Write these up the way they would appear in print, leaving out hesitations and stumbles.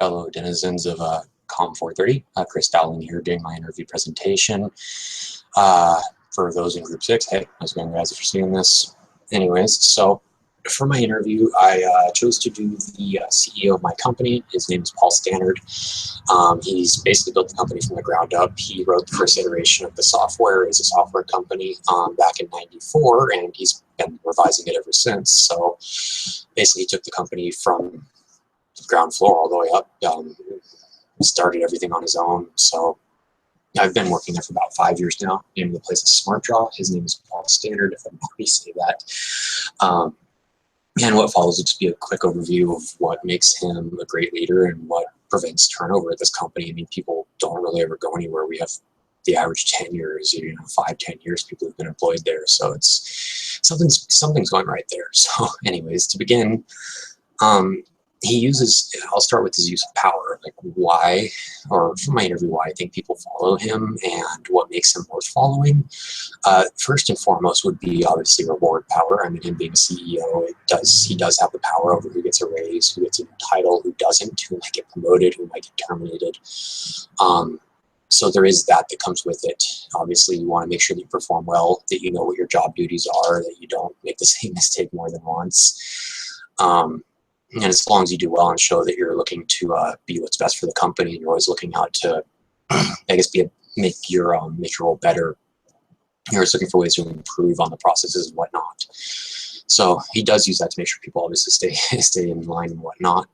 fellow denizens of Com 430. Chris Dowling here doing my interview presentation. For those in Group 6, hey, how's it going, guys, if you're seeing this? Anyways, so for my interview, I chose to do the CEO of my company. His name is Paul Stannard. He's basically built the company from the ground up. He wrote the first iteration of the software as a software company back in '94, and he's been revising it ever since. So basically, he took the company from the ground floor all the way up, started everything on his own. So I've been working there for about 5 years now. The name of the place is Smart Draw. His name is Paul Stannard, if I already say that. And what follows will just be a quick overview of what makes him a great leader and what prevents turnover at this company. I mean, people don't really ever go anywhere. We have the average tenure is 5-10 years people have been employed there. So it's something's going right there. So anyways, to begin, I'll start with his use of power, like why, or from my interview, why I think people follow him and what makes him worth following. First and foremost would be obviously reward power. I mean, him being a CEO, he does have the power over who gets a raise, who gets a new title, who doesn't, who might get promoted, who might get terminated. So there is that comes with it. Obviously, you want to make sure that you perform well, that you know what your job duties are, that you don't make the same mistake more than once. And as long as you do well and show that you're looking to be what's best for the company, and you're always looking out to, I guess, make your role better. You're always looking for ways to improve on the processes and whatnot. So he does use that to make sure people obviously stay in line and whatnot.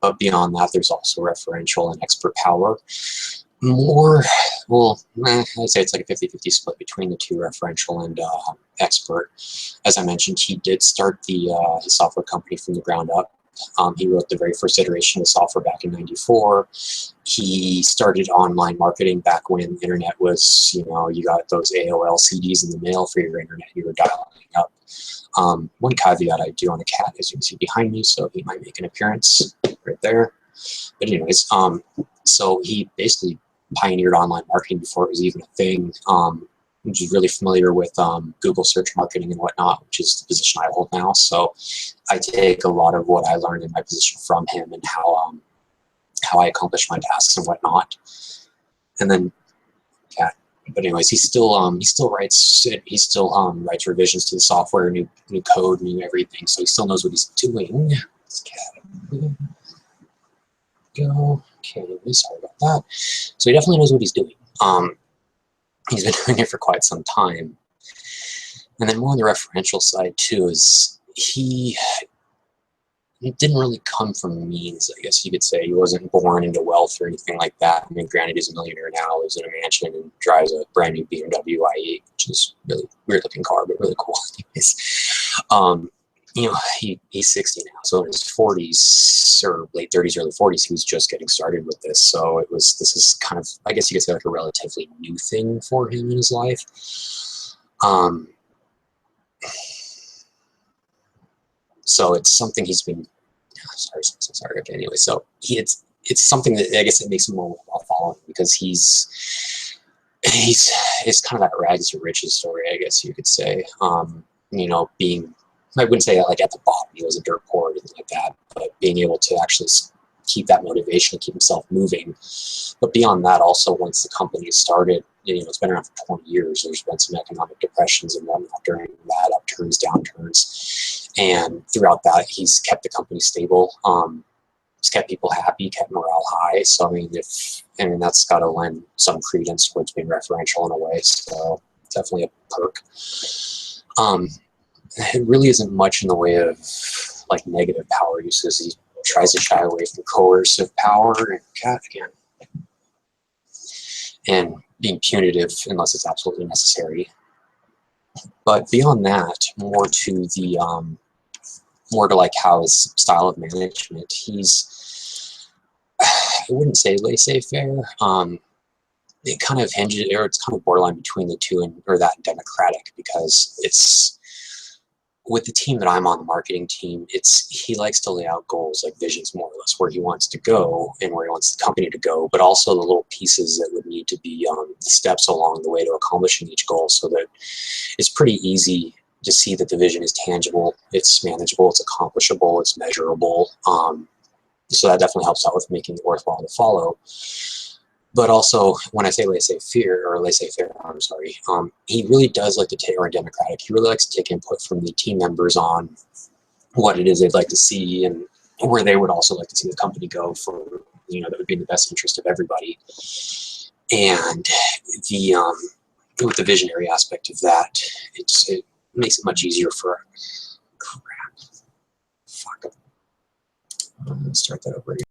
But beyond that, there's also referential and expert power. I'd say it's like a 50-50 split between the two, referential and expert. As I mentioned, he did start his software company from the ground up. He wrote the very first iteration of the software back in '94. He started online marketing back when the internet was, you got those AOL CDs in the mail for your internet. You were dialing up. One caveat I do on a cat, as you can see behind me, so he might make an appearance right there. But anyways, so he basically pioneered online marketing before it was even a thing. Which is really familiar with Google search marketing and whatnot, which is the position I hold now. So I take a lot of what I learned in my position from him and how I accomplish my tasks and whatnot. And then, yeah. But anyways, he still writes revisions to the software, new code, new everything. So he still knows what he's doing. This cat. Go. Okay, sorry about that. So he definitely knows what he's doing. He's been doing it for quite some time. And then more on the referential side too is he didn't really come from means, I guess you could say. He wasn't born into wealth or anything like that. I mean, granted, he's a millionaire now, lives in a mansion, and drives a brand new BMW i8, which is a really weird looking car, but really cool anyways. He's 60 now, so in his 40s or late 30s, early 40s, he was just getting started with this. So this is kind of, I guess you could say, like a relatively new thing for him in his life. So it's something he's been, sorry. Okay, anyway, so it's something that I guess it makes him more worthwhile following, because it's kind of that rags to riches story, I guess you could say. Being, I wouldn't say like at the bottom, he was a dirt poor or anything like that, but being able to actually keep that motivation and keep himself moving. But beyond that, also, once the company started, it's been around for 20 years. There's been some economic depressions and whatnot during that, upturns, downturns. And throughout that, he's kept the company stable. He's kept people happy, kept morale high. So, I mean, that's got to lend some credence towards being referential in a way. So, definitely a perk. It really isn't much in the way of like negative power uses. He tries to shy away from coercive power and being punitive unless it's absolutely necessary. But beyond that, more to like how his style of management, I wouldn't say laissez-faire. It kind of hinges, or it's kind of borderline between the two, or that democratic, because it's, with the team that I'm on, the marketing team, he likes to lay out goals, like visions more or less, where he wants to go and where he wants the company to go, but also the little pieces that would need to be the steps along the way to accomplishing each goal, so that it's pretty easy to see that the vision is tangible, it's manageable, it's accomplishable, it's measurable. So that definitely helps out with making it worthwhile to follow. But also, when I say laissez-faire, I'm sorry, he really does like to take, or democratic, he really likes to take input from the team members on what it is they'd like to see and where they would also like to see the company go for, that would be in the best interest of everybody. And the with the visionary aspect of that, it makes it much easier for, crap, fuck, start that over again.